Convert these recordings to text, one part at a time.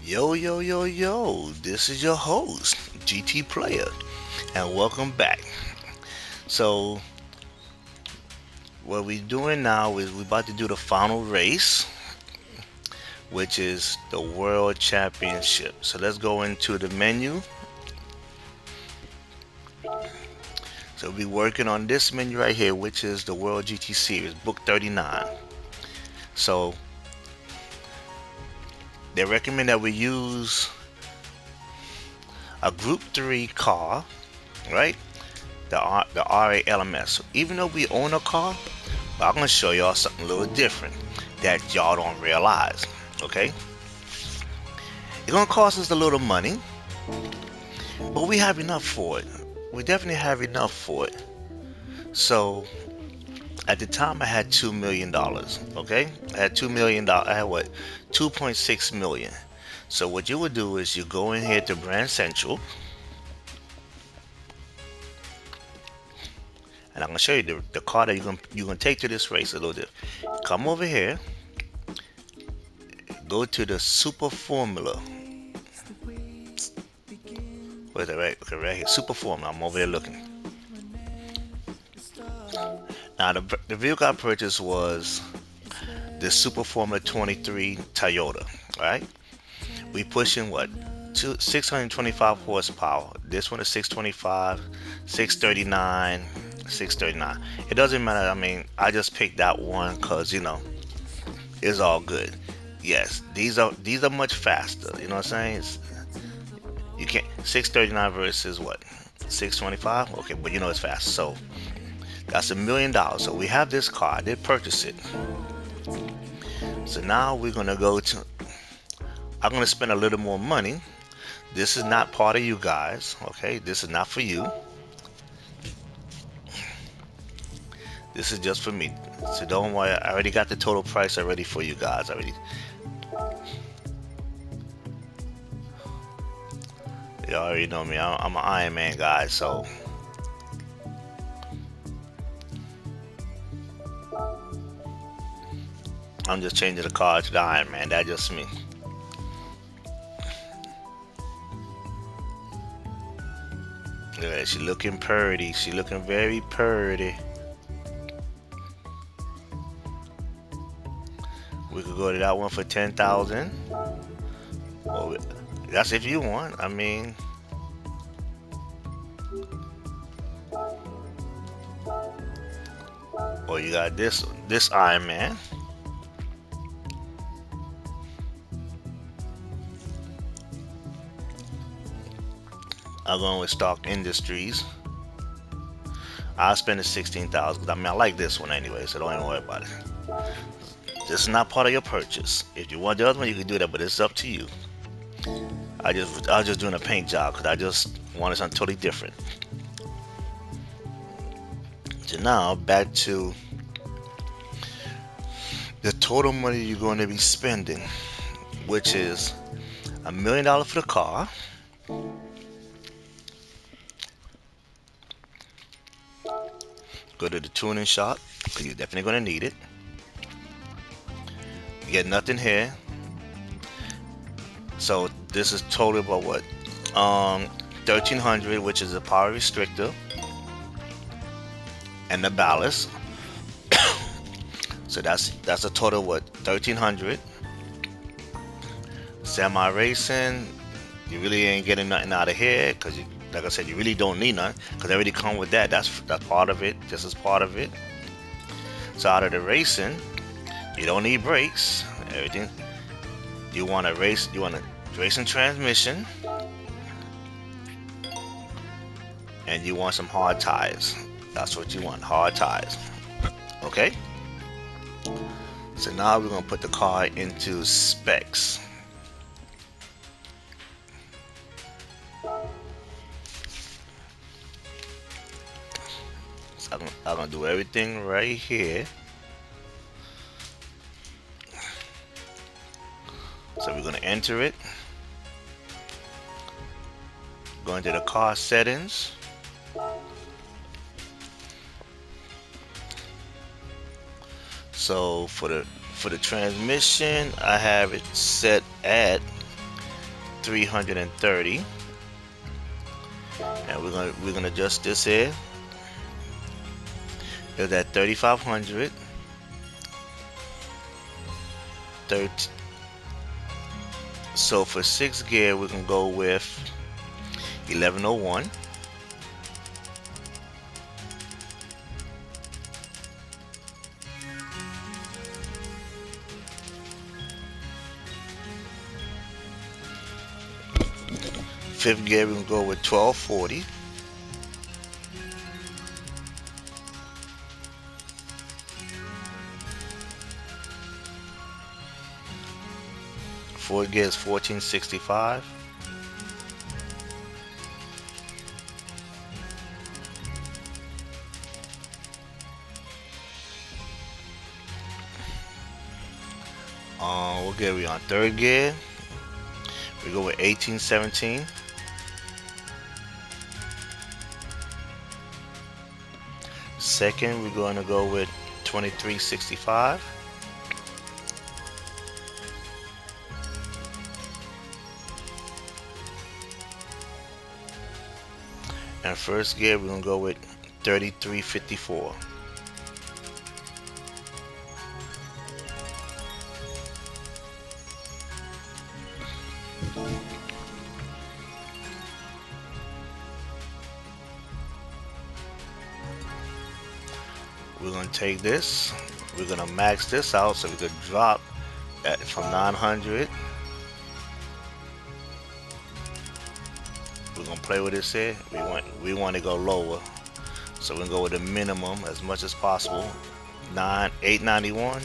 Yo, yo, yo, yo, this is your host, GT Player, and welcome back. So, what we're doing now is we're about to do the final race, which is the World Championship. So, let's go into the menu. So, we'll be working on this menu right here, which is the World GT Series, Book 39. So, they recommend that we use a Group 3 car, right? The RA LMS. So even though we own a car, but I'm gonna show y'all something a little different that y'all don't realize. Okay, it's gonna cost us a little money, but we have enough for it. We definitely have enough for it. So at the time, I had $2 million. Okay, I had $2 million. I had what, 2.6 million. So what you would do is you go in here to Brand Central, and I'm gonna show you the car that you're gonna take to this race a little different. Come over here, go to the Super Formula. Where's that right? Okay, right here. Super Formula. I'm over there looking. Now, the vehicle I purchased was the Super Formula 23 Toyota. Right? We pushing what? 625 horsepower. This one is 625, 639, 639. It doesn't matter. I mean, I just picked that one because it's all good. Yes, these are much faster. You know what I'm saying? You can't 639 versus what? 625? Okay, but it's fast. So that's $1 million. So we have this car. I did purchase it. So now we're gonna go to. I'm gonna spend a little more money. This is not part of you guys. Okay, this is not for you. This is just for me. So don't worry. I already got the total price already for you guys. Already. You already know me. I'm an Iron Man guy. So I'm just changing the car to the Iron Man. That's just me. Yeah, she looking pretty. She looking very pretty. We could go to that one for 10,000. Well, that's if you want. I mean, or you got this Iron Man. I'm going with Stark Industries. I'll spend the 16,000. I mean, I like this one anyway, so don't even worry about it. This is not part of your purchase. If you want the other one, you can do that, but it's up to you. I was just doing a paint job because I just wanted something totally different. So now back to the total money you're going to be spending, which is $1 million for the car. Go to the tuning shop because you're definitely going to need it. You get nothing here. So this is totally about what? 1300, which is a power restrictor and the ballast. So that's a total of what? 1300. Semi racing, you really ain't getting nothing out of here because like I said, you really don't need none because they already come with that. That's part of it. This is part of it. So out of the racing, you don't need brakes. Everything you want to race, you want a racing transmission, and you want some hard tires. That's what you want, hard tires. Okay. So now we're gonna put the car into specs. So I'm gonna do everything right here. So we're gonna enter it. Go into the car settings. So for the transmission, I have it set at 330, and we're gonna adjust this here. Is at 3500. 30. So for sixth gear, we can go with 1101. Fifth gear, we can go with 1240. Fourth gear is 1465. What gear we on? Third gear, we go with 1817. Second, we're going to go with 2365. And first gear, we're going to go with 3354. We're going to take this, we're going to max this out so we could drop that from 900. We're going to play with this here. We want to go lower, so we're going to go with the minimum as much as possible. 891.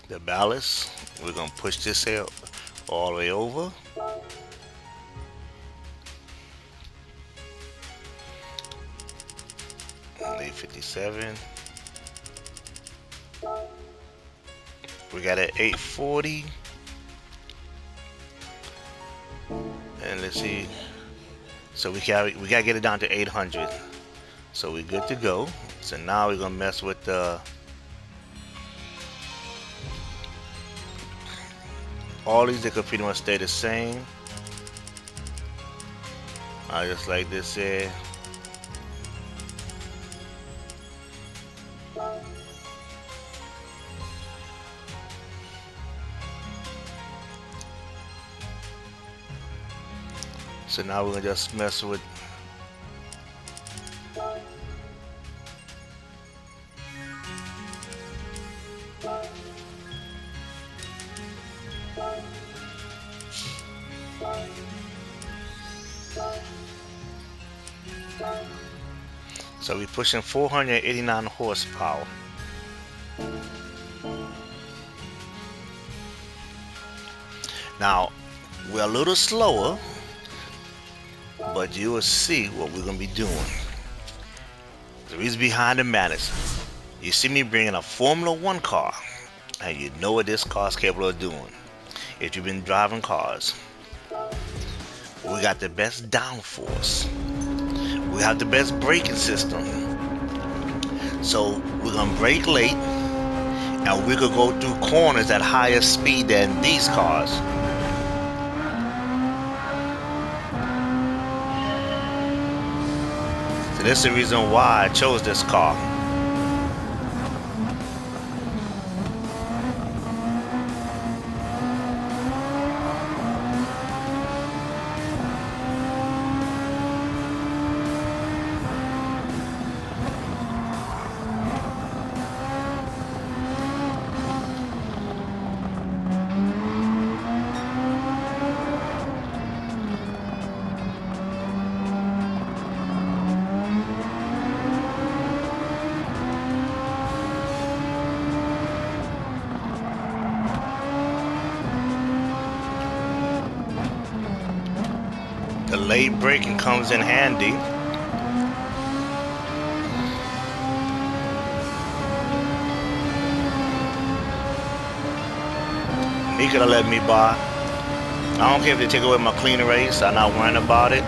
The ballast, we're going to push this here all the way over. Leave 57. We got it 840. And let's see. So we gotta get it down to 800. So we're good to go. So now we're gonna mess with the all these. They could pretty much stay the same. I just like this here. So now we're gonna just mess with so we're pushing 489 horsepower. Now we're a little slower, but you will see what we're gonna be doing. The reason behind the madness, you see me bringing a Formula One car, and you know what this car is capable of doing. If you've been driving cars, we got the best downforce. We have the best braking system. So we're gonna brake late, and we could go through corners at higher speed than these cars. So that's the reason why I chose this car. The late braking comes in handy. He could have let me by. I don't care if they take away my clean race. I'm not worrying about it.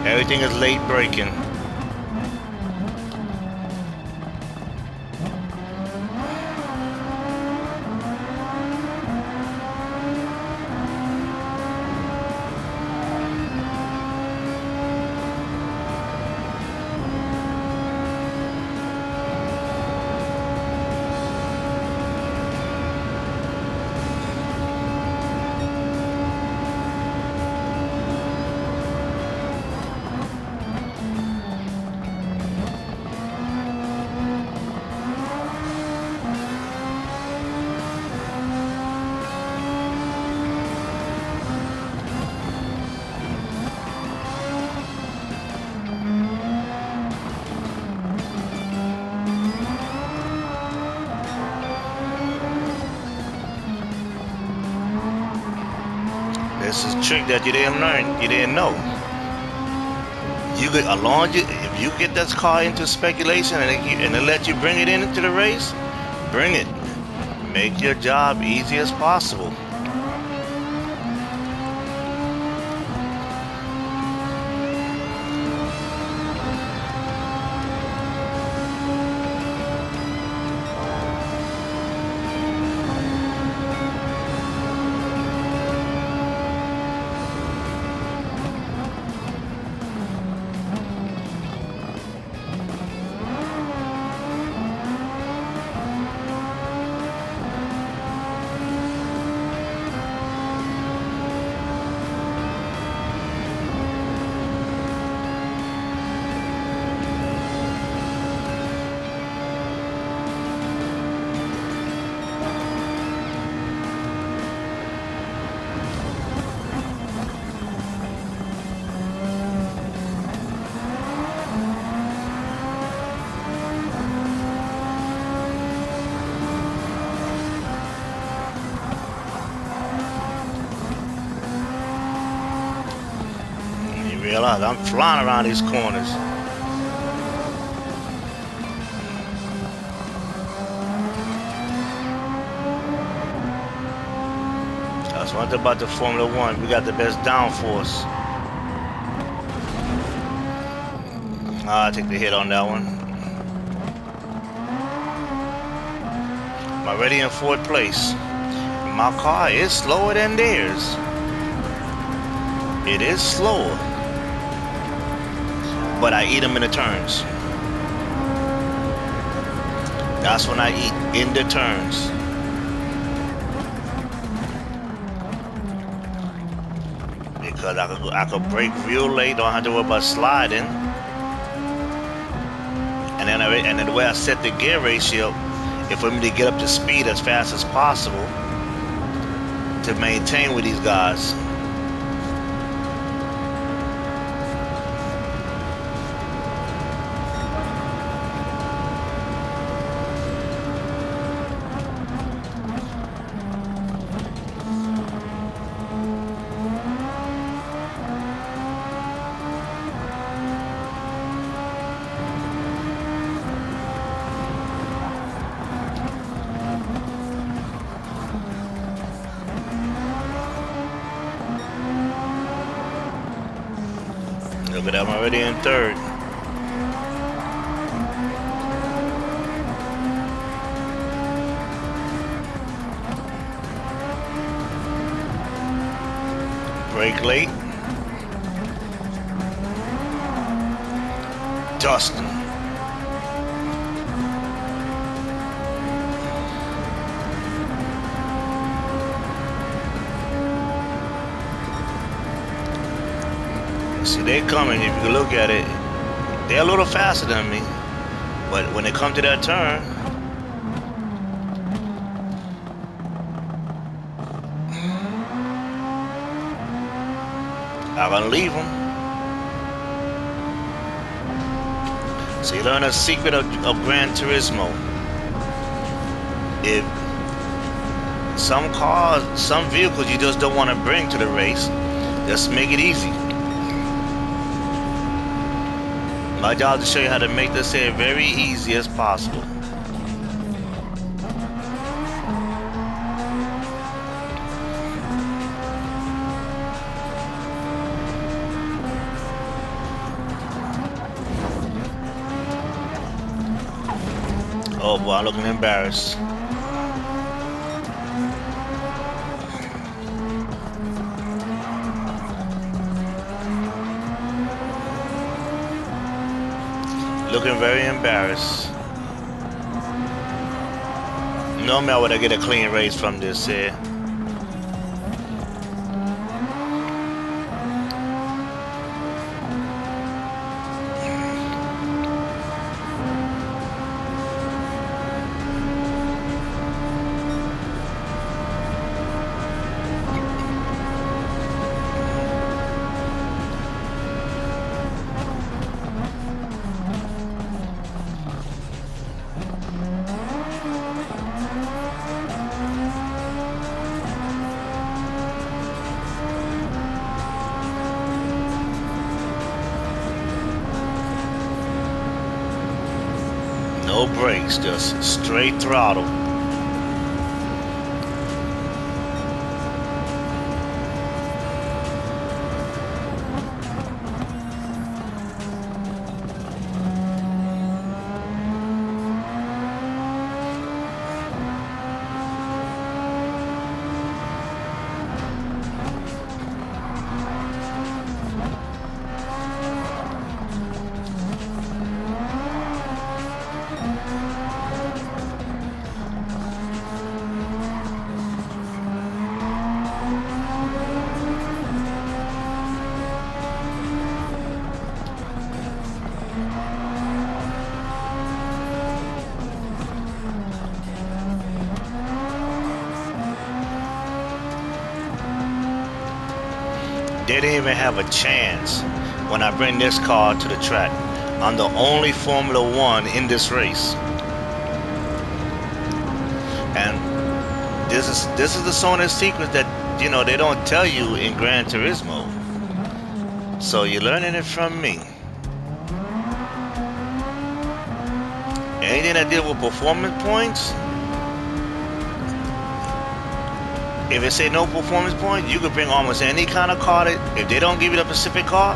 Everything is late braking. This is a trick that you didn't learn, you didn't know. You get along, if you get this car into speculation and they let you bring it into the race, bring it. Make your job easy as possible. Realize I'm flying around these corners. That's one thing about the Formula One. We got the best downforce. I'll take the hit on that one. I'm already in fourth place. My car is slower than theirs. It is slower. But I eat them in the turns. That's when I eat, in the turns. Because I could brake real late, don't have to worry about sliding. And then the way I set the gear ratio is for me to get up to speed as fast as possible to maintain with these guys. Look at that, I'm already in third. Brake late. Dustin. See, they're coming. If you look at it, they're a little faster than me. But when they come to that turn, I'm gonna leave them. So you learn a secret of Gran Turismo. If some cars, some vehicles you just don't want to bring to the race. Just make it easy. My job is to show you how to make this here very easy as possible. Oh boy, I'm looking embarrassed. Looking very embarrassed. Normally I would get a clean race from this here. No brakes, just straight throttle. They didn't even have a chance when I bring this car to the track. I'm the only Formula One in this race. And this is the Sony secret that, you know, they don't tell you in Gran Turismo. So you're learning it from me. Anything that deals with performance points, if it say no performance point, you could bring almost any kind of car that, if they don't give you the Pacific car,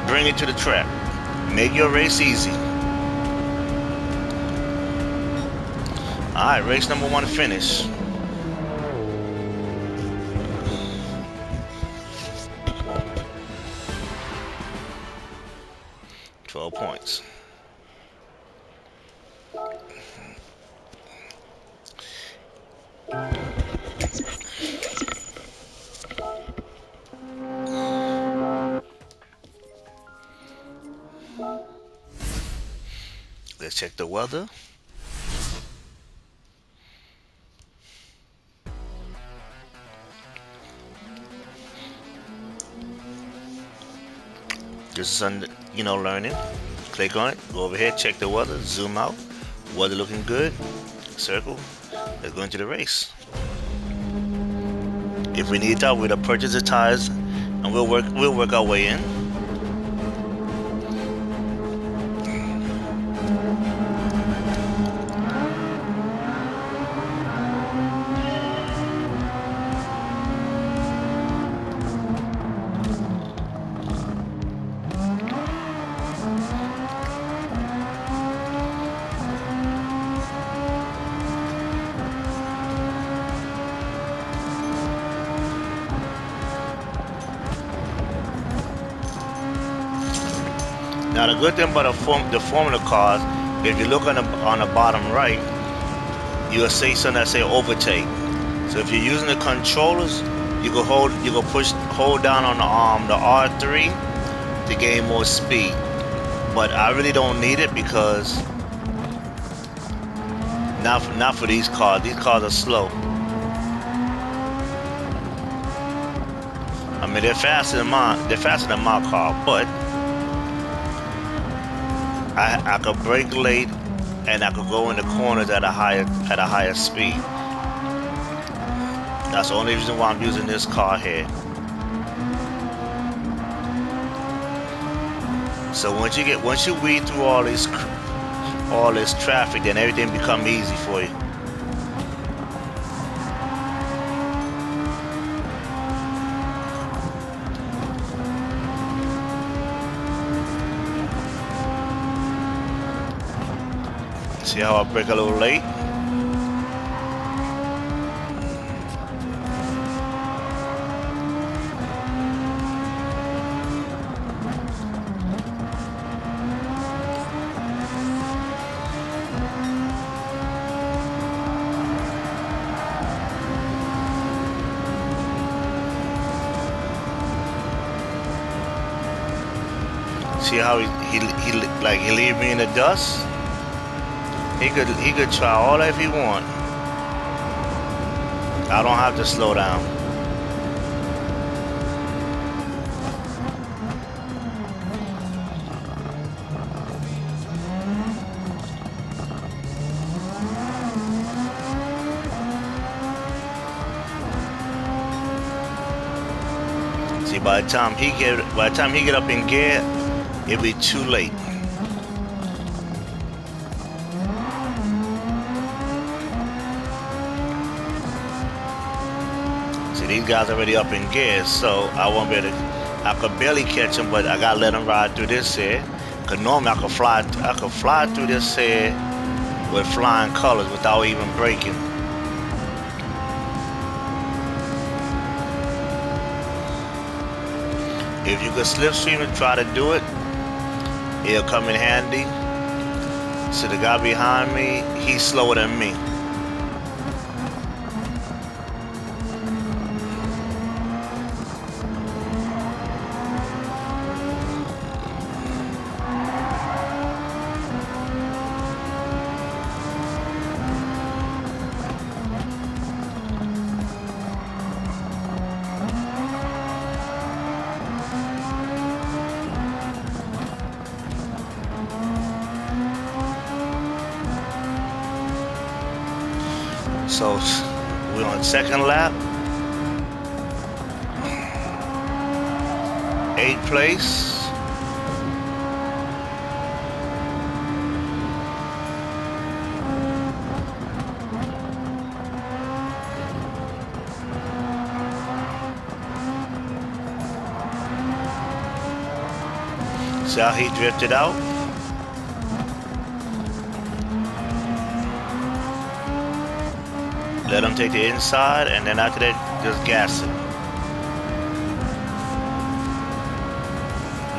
bring it to the track. Make your race easy. Alright, race number 1 finish. Points. Let's check the weather. This is under, learning. Click on it, go over here, check the weather, zoom out. Weather looking good. Circle. Let's go into the race. If we need that, we'll purchase the tires and we'll work our way in. Now the good thing about the Formula cars, if you look on the bottom right, you'll see something that say overtake. So if you're using the controllers, you can hold down on the R3 to gain more speed. But I really don't need it because not for these cars. These cars are slow. I mean, they're faster than my car, but I could brake late and I could go in the corners at a higher speed. That's the only reason why I'm using this car here. So once you weed through all this traffic, then everything become easy for you. See how I break a little late? See how he leave me in the dust? He could try all that if he want. I don't have to slow down. See, by the time he get up in gear, it'll be too late. See, these guys already up in gear, so I won't be able to. I could barely catch him, but I gotta let him ride through this here. Cause normally I could fly through this here with flying colors without even braking. If you could slipstream and try to do it, it'll come in handy. So the guy behind me, he's slower than me. So we're on second lap. 8th place. See how he drifted out? Let him take the inside, and then after that, just gas it.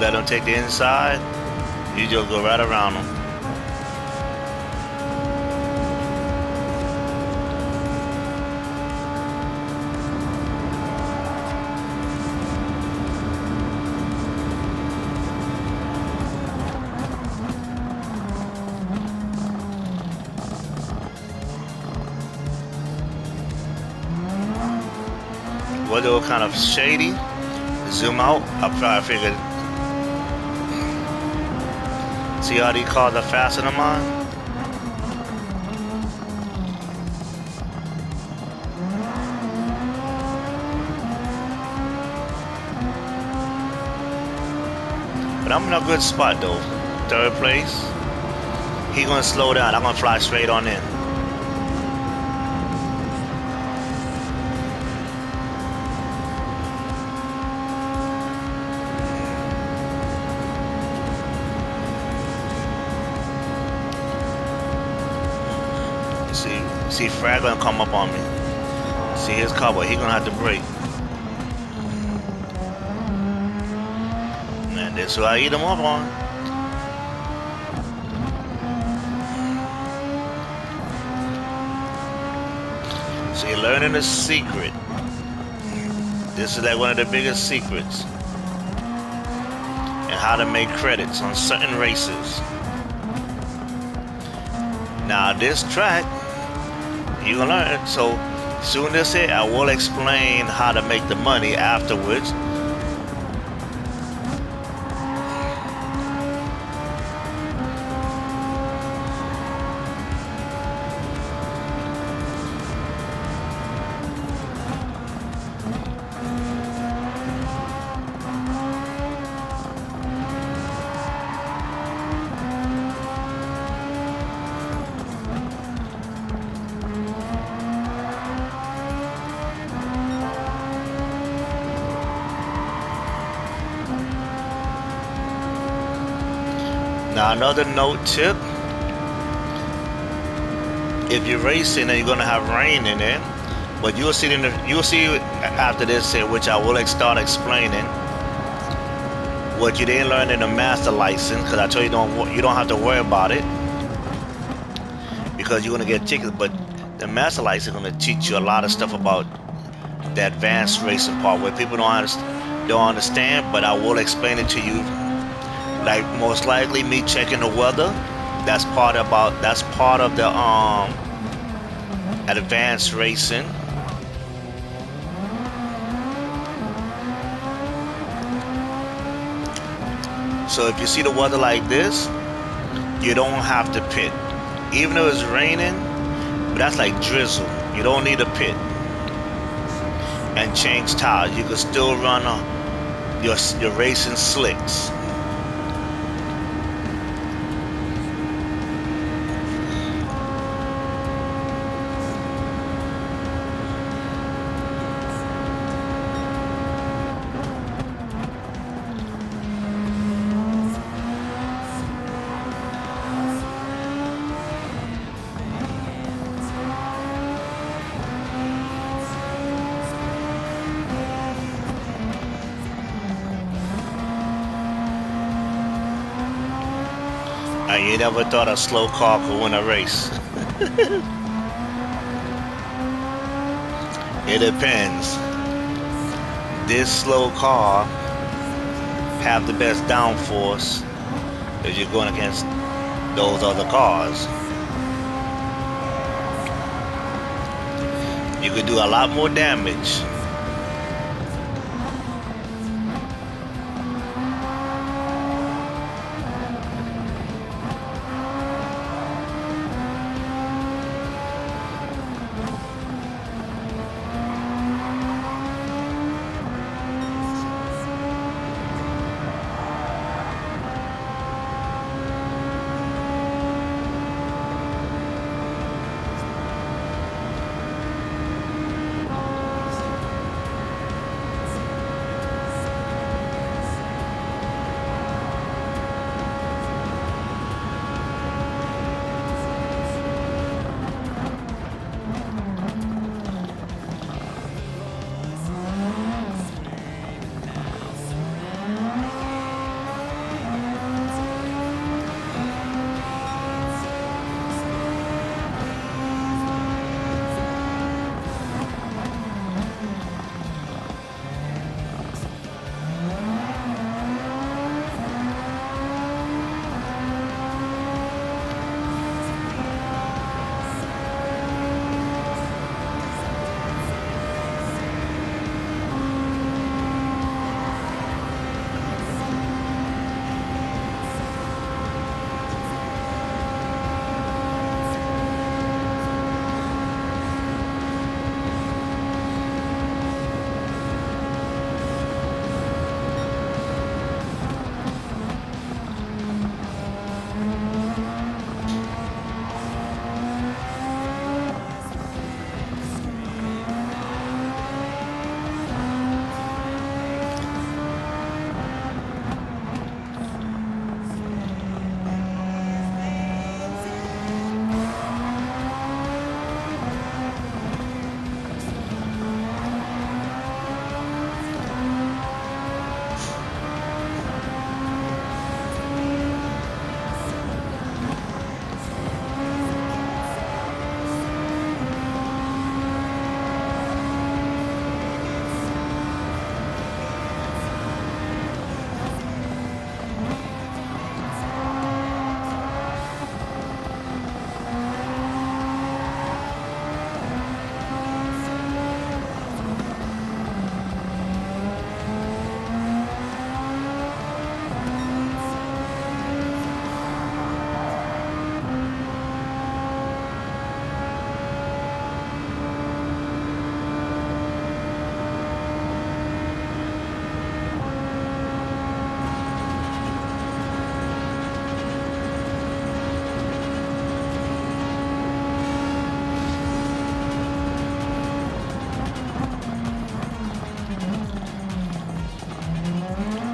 Let him take the inside, you just go right around him. Whether it was kind of shady, zoom out, I probably figured. See how these cars are faster than mine? But I'm in a good spot though. 3rd place. He gonna slow down. I'm gonna fly straight on in. See, Frag gonna come up on me. See his cover, he gonna have to brake. Man, this is what I eat him up on. So you're learning a secret. This is like one of the biggest secrets. And how to make credits on certain races. Now this track, you're gonna learn. So soon as it, I will explain how to make the money afterwards. Now another note tip: if you're racing and you're gonna have rain in it, but you'll see after this, which I will start explaining what you didn't learn in the master license, because I told you don't have to worry about it because you're gonna get tickets. But the master license is gonna teach you a lot of stuff about the advanced racing part where people don't understand. But I will explain it to you. Like most likely me checking the weather, that's part of the advanced racing. So if you see the weather like this, you don't have to pit. Even though it's raining, but that's like drizzle. You don't need a pit and change tires. You can still run your racing slicks. And you never thought a slow car could win a race. It depends. This slow car have the best downforce if you're going against those other cars. You could do a lot more damage.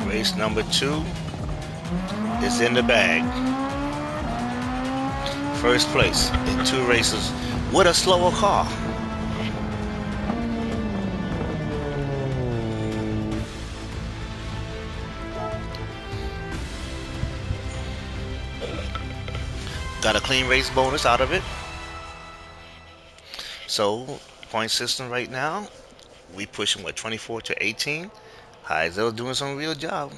Race number 2 is in the bag. First place in 2 races with a slower car. Got a clean race bonus out of it. So, point system right now, we pushing what, 24 to 18. Heisel's doing some real job.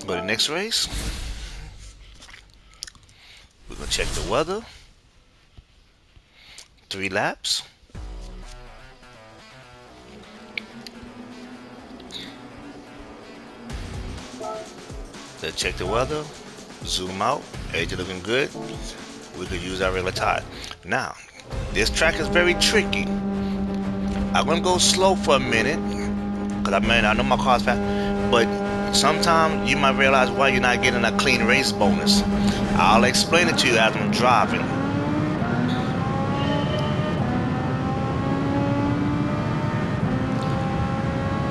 Go to the next race. We're gonna check the weather. 3 laps. Let's check the weather. Zoom out. Edge looking good. We could use our regular tire. Now, this track is very tricky. I'm gonna go slow for a minute, cause I know my car's fast, but sometimes you might realize why you're not getting a clean race bonus. I'll explain it to you as I'm driving.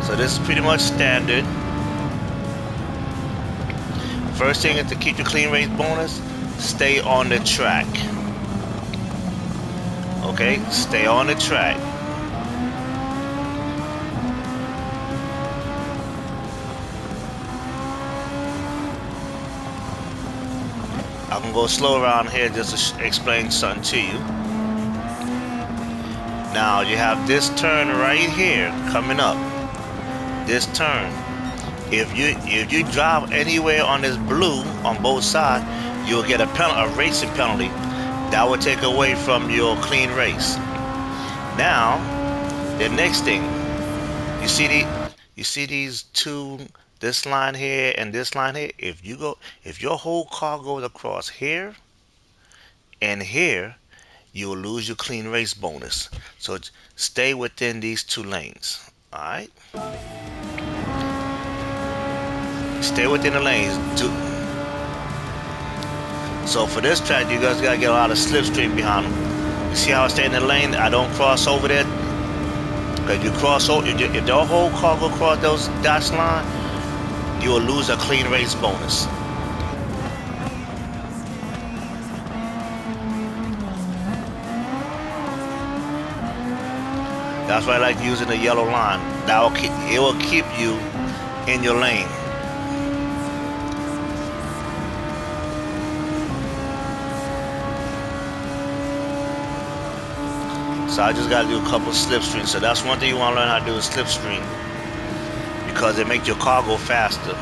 So this is pretty much standard. First thing is to keep your clean race bonus, stay on the track. Okay, stay on the track. I can go slow around here just to explain something to you. Now you have this turn right here coming up. This turn. If you drive anywhere on this blue on both sides, you'll get a racing penalty. That will take away from your clean race. Now, the next thing, you see these two, this line here and this line here. If your whole car goes across here and here, you will lose your clean race bonus. So stay within these 2 lanes. All right. Stay within the lanes. So for this track, you guys gotta get a lot of slipstream behind them. You see how I stay in the lane? I don't cross over there. Because you cross over, if the whole car go across those dash line, you will lose a clean race bonus. That's why I like using the yellow line. It will keep you in your lane. So I just got to do a couple of slipstreams. So that's one thing you want to learn how to do is slipstream, because it makes your car go faster.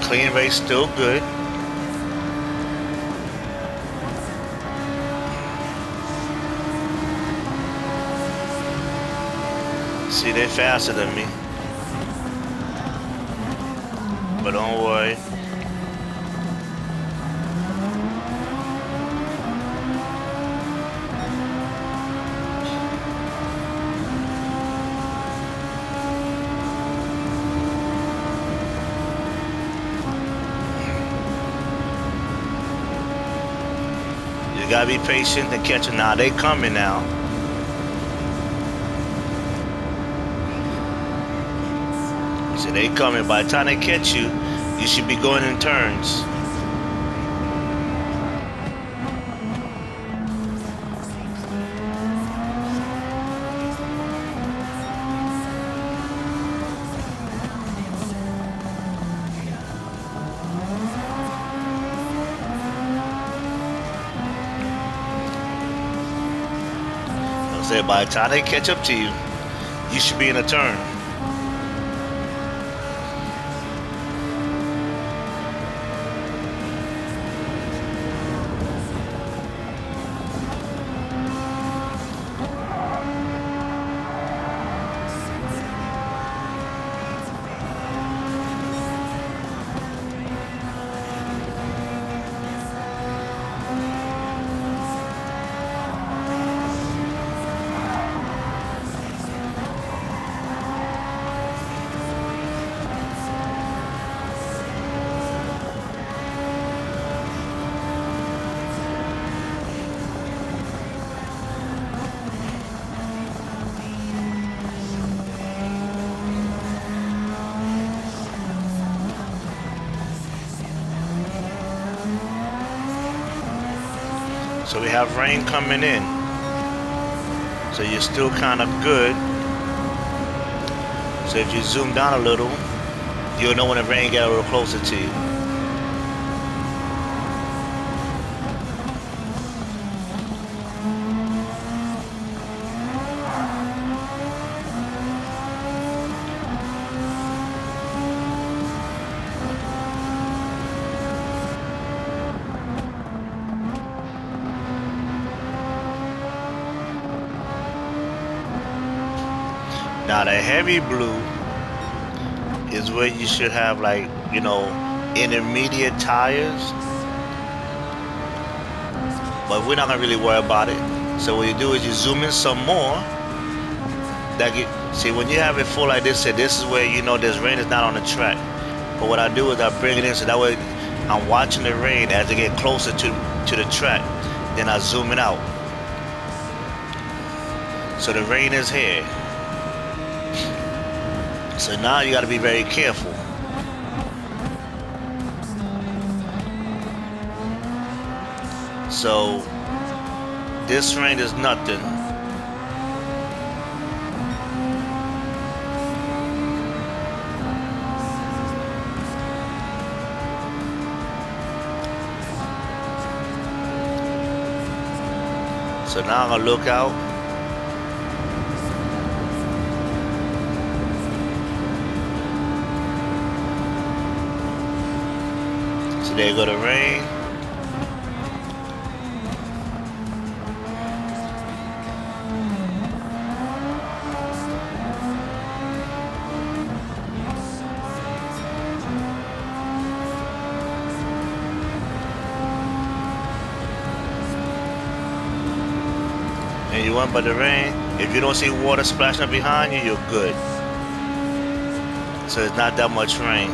Clean race still good. See, they're faster than me. But don't worry. You gotta be patient and catch them. Now they coming now. See, they coming. By the time they catch you, you should be going in turns. By the time they catch up to you, you should be in a turn. So we have rain coming in. So you're still kind of good. So if you zoom down a little, you'll know when the rain gets a little closer to you. Now the heavy blue is where you should have, like, intermediate tires. But we're not gonna really worry about it. So what you do is you zoom in some more. See, when you have it full like this, this is where this rain is not on the track. But what I do is I bring it in so that way I'm watching the rain as it get closer to the track. Then I zoom it out. So the rain is here. So now you got to be very careful. So this rain is nothing. So now I'm gonna look out. So there go the rain. And you want by the rain. If you don't see water splashing up behind you, you're good. So it's not that much rain.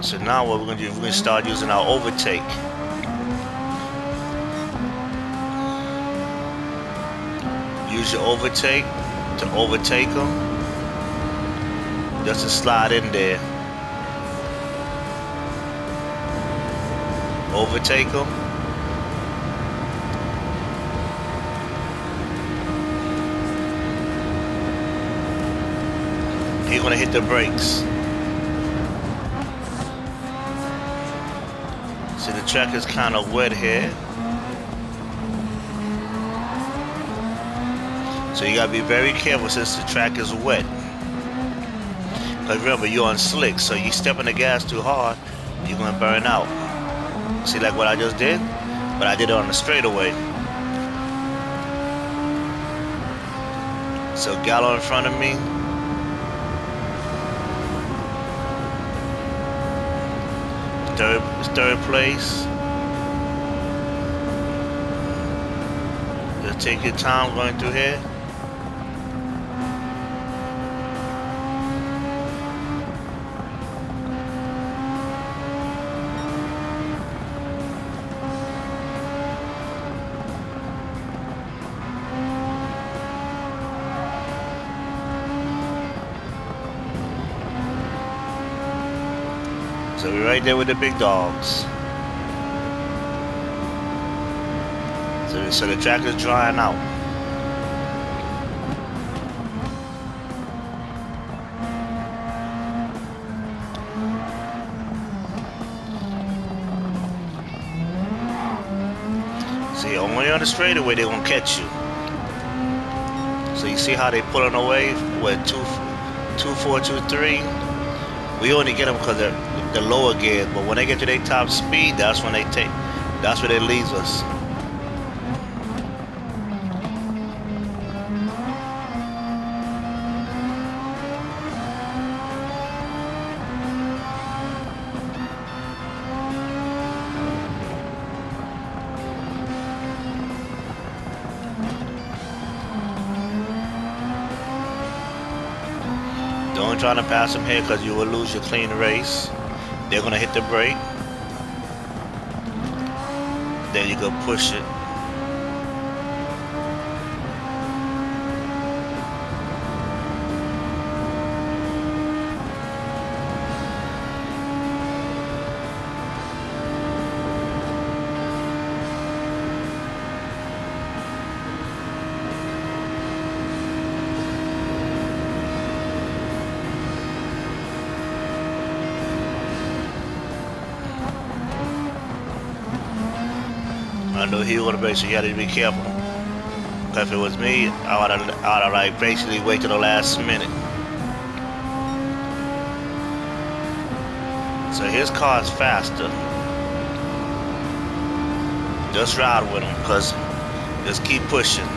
So now what we're going to do, we're going to start using our overtake. Use your overtake to overtake them. Just to slide in there. Overtake them. You're going to hit the brakes. See, the track is kind of wet here. So you got to be very careful since the track is wet. Because remember, you're on slick, so you step on the gas too hard, you're going to burn out. See, like what I just did? But I did it on the straightaway. So Gallo in front of me. Third place. Just take your time going through here. So we're right there with the big dogs. So the track is drying out. See, only on the straightaway they're gonna catch you. So you see how they pulling away with 2, 4, 2, 3. We only get them because they're the lower gears, but when they get to their top speed, that's when that's where they leaves us. Don't try to pass them here because you will lose your clean race. They're gonna hit the brake. Then you go push it. I know he would have made sure you had to be careful. Cause if it was me, I would have like basically wait till the last minute. So his car is faster. Just ride with him, cause just keep pushing.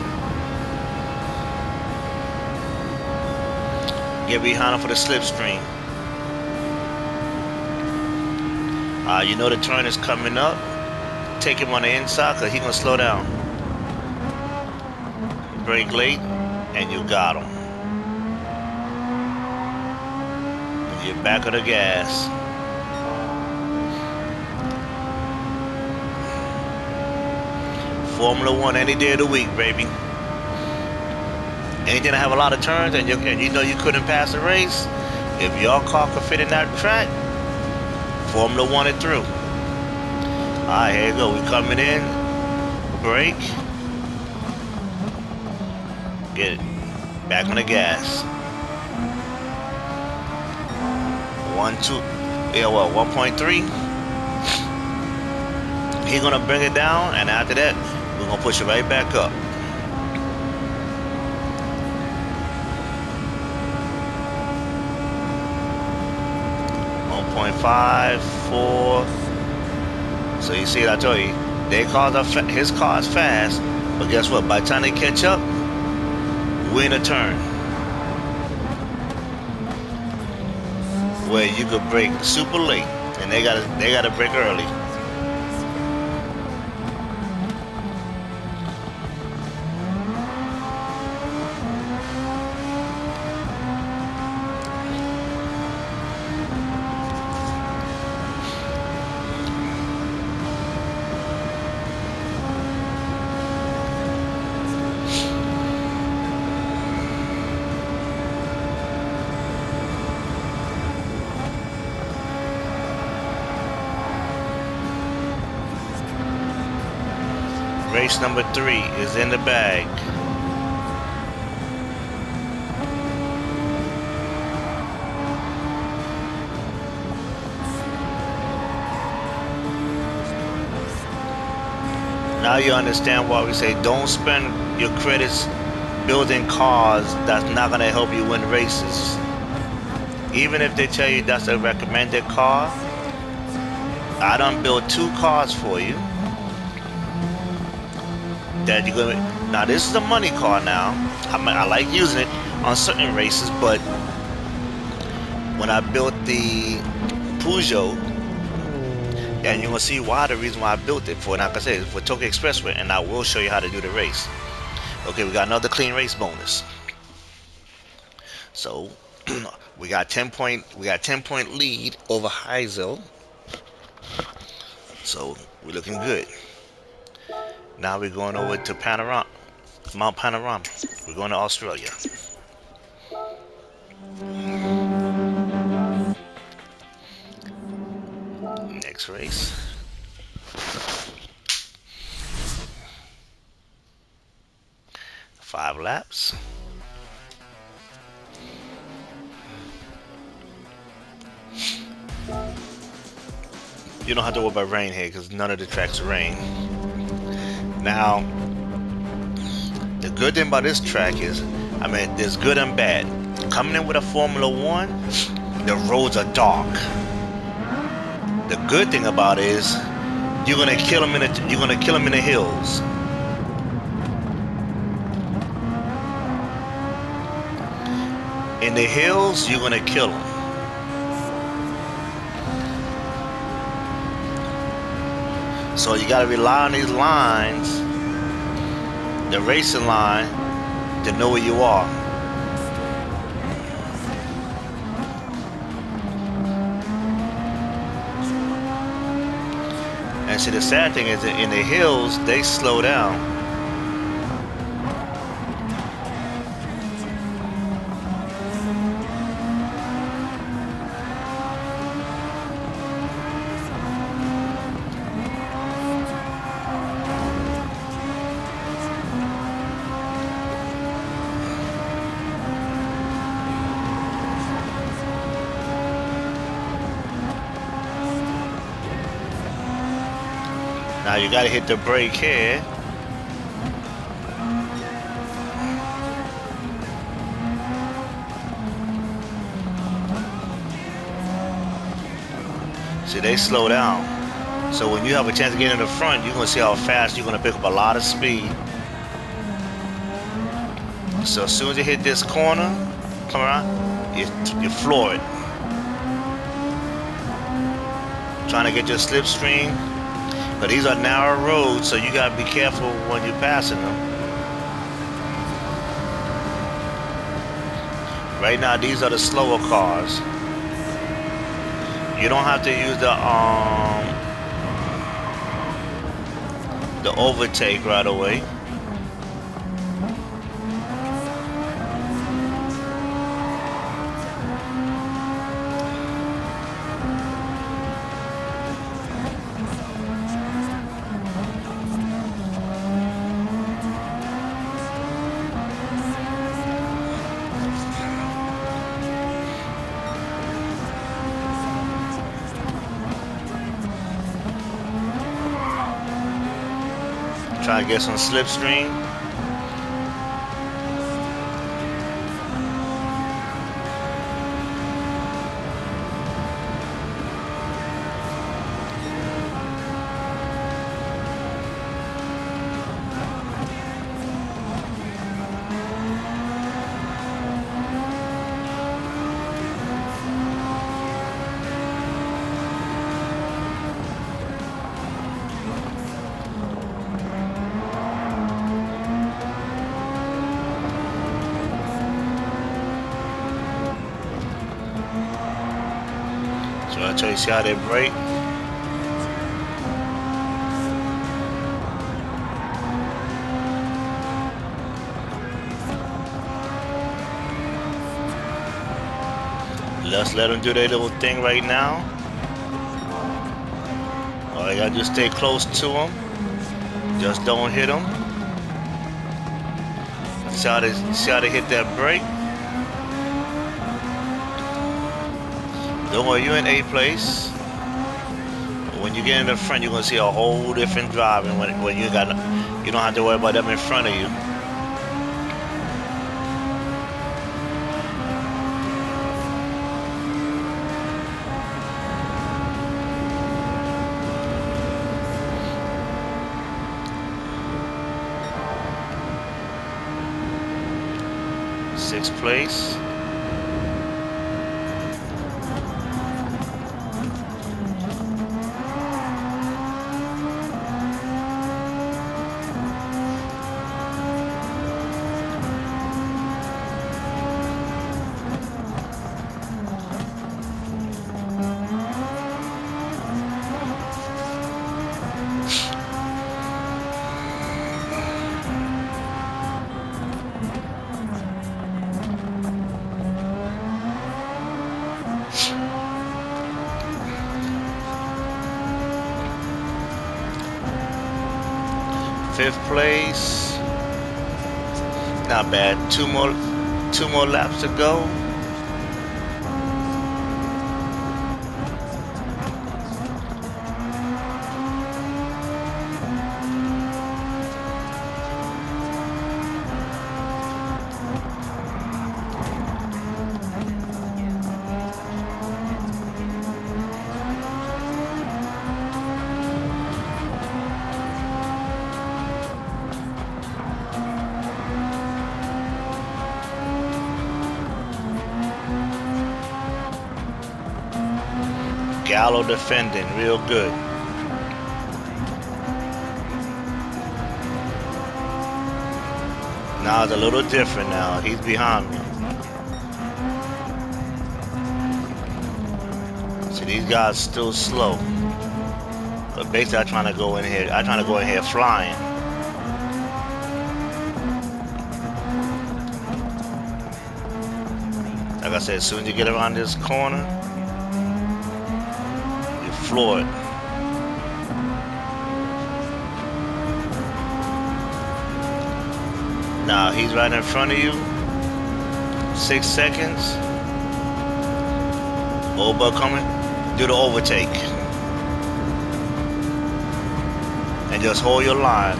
Get behind him for the slipstream. You know the turn is coming up. Take him on the inside, cause he gonna slow down. Brake late, and you got him. You're back on the gas. Formula One any day of the week, baby. Anything that have a lot of turns and you know you couldn't pass the race, if your car could fit in that track, Formula One it through. Alright, here you go. We coming in. Brake. Get it. Back on the gas. 1.3. He's gonna bring it down, and after that, we're gonna push it right back up. .5, 4. So you see, I told you, his car is fast, but guess what? By the time they catch up, we're in a turn where you could brake super late, and they gotta brake early. Race number 3 is in the bag. Now you understand why we say don't spend your credits building cars that's not going to help you win races. Even if they tell you that's a recommended car, I done built 2 cars for you. That you're gonna, now this is a money car now. I like using it on certain races, but when I built the Peugeot, and you're gonna see why, the reason why I built it for, like I said, for Tokyo Expressway, and I will show you how to do the race. Okay, we got another clean race bonus. So we got 10 point lead over Heisel. So we're looking good. Now we're going over to Mount Panorama. We're going to Australia. Next race. Five laps. You don't have to worry about rain here because none of the tracks rain. Now, the good thing about this track is, I mean, there's good and bad. Coming in with a Formula One, the roads are dark. The good thing about it is, you're gonna kill them in the hills. In the hills, you're gonna kill them. So you gotta rely on these lines, the racing line, to know where you are. And see, the sad thing is that in the hills, they slow down. Now you gotta hit the brake here. See, they slow down. So when you have a chance to get in the front, you're gonna see how fast you're gonna pick up a lot of speed. So as soon as you hit this corner, come around, you floor it. Trying to get your slipstream. But these are narrow roads, so you gotta be careful when you're passing them. Right now, these are the slower cars. You don't have to use the overtake right away. Try to get some slipstream. So I'll tell you, see how they brake. Let's let them do their little thing right now. All you gotta do is stay close to them. Just don't hit them. See how they hit that brake. Don't worry, you're in A place. When you get in the front, you're gonna see a whole different driving when you don't have to worry about them in front of you. Sixth place. Fifth place. Not bad. Two more laps to go. Gallo defending real good. Now it's a little different now. He's behind me. See, these guys still slow. But basically I'm trying to go in here flying. Like I said, as soon as you get around this corner, floor it. Now he's right in front of you. 6 seconds. Old buck coming. Do the overtake. and just hold your line.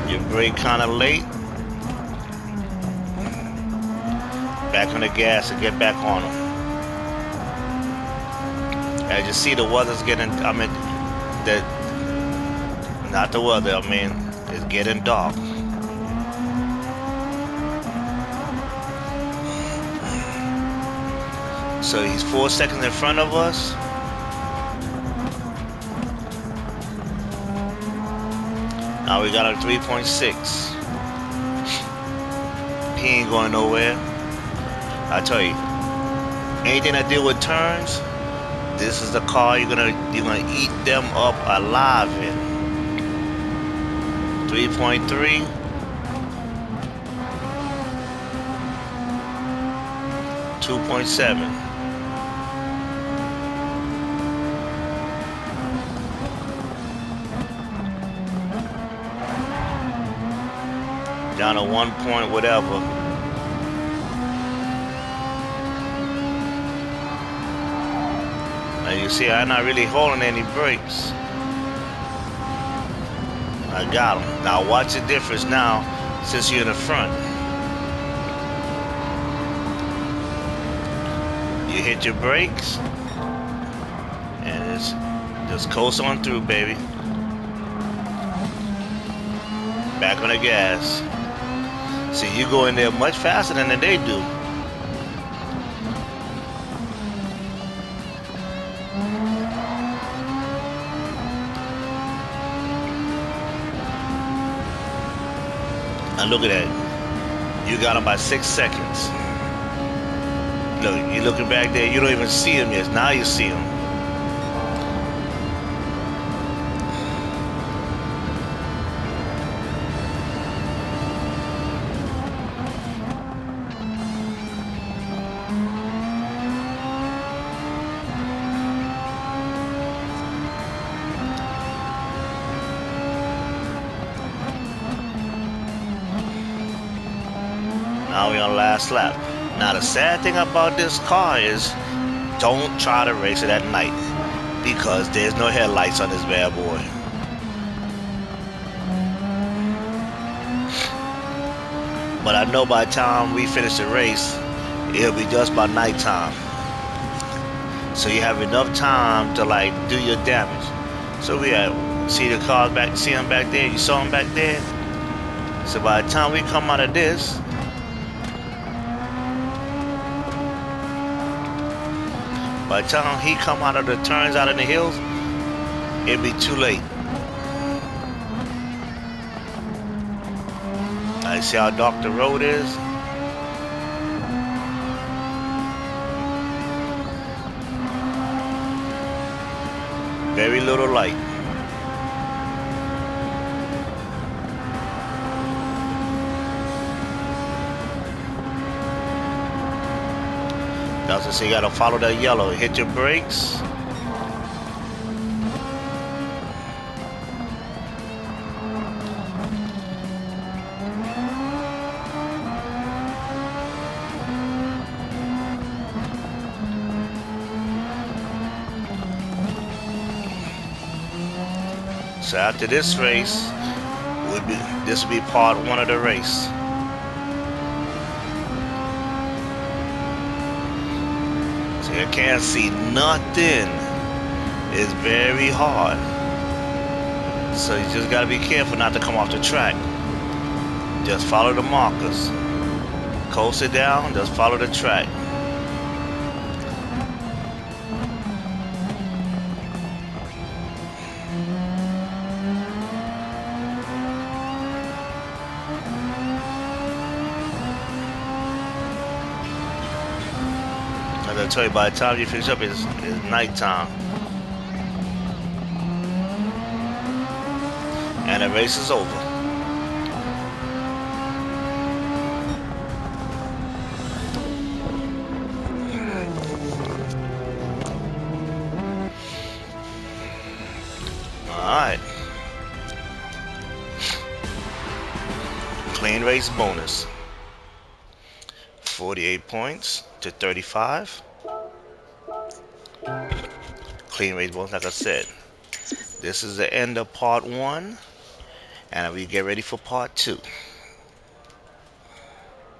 You brake kind of late. Back on the gas and get back on them. As you see, the weather's getting, not the weather, it's getting dark. So he's 4 seconds in front of us. Now we got a 3.6. He ain't going nowhere. I tell you, anything that deal with turns, this is the car you're gonna eat them up alive in. 3.3. 2.7. Down to 1 point whatever. Now you see I'm not really holding any brakes. I got them. Now watch the difference now since you're in the front. You hit your brakes and it's just coast on through, baby. Back on the gas. See, you go in there much faster than they do. And look at that. You got them by 6 seconds. Look, you're looking back there, you don't even see them yet. Now you see them. Now we're on last lap. Now the sad thing about this car is don't try to race it at night because there's no headlights on this bad boy. But I know by the time we finish the race, it'll be just by nighttime. So you have enough time to do your damage. So we see the cars back, see them back there, you saw them back there. So by the time we come out of this, by the time he come out of the turns out in the hills, it'll be too late. I see how dark the road is. Very little light. That's what I say, you gotta follow that yellow. Hit your brakes. So after this race, this will be part one of the race. So you can't see nothing. It's very hard. So you just gotta be careful not to come off the track. Just follow the markers. Coast it down, just follow the track. As I tell you, by the time you finish up, it's nighttime. And the race is over. Alright. Clean race bonus. 48 points to 35. Clean race bonus, like I said. This is the end of part one, and we get ready for part two.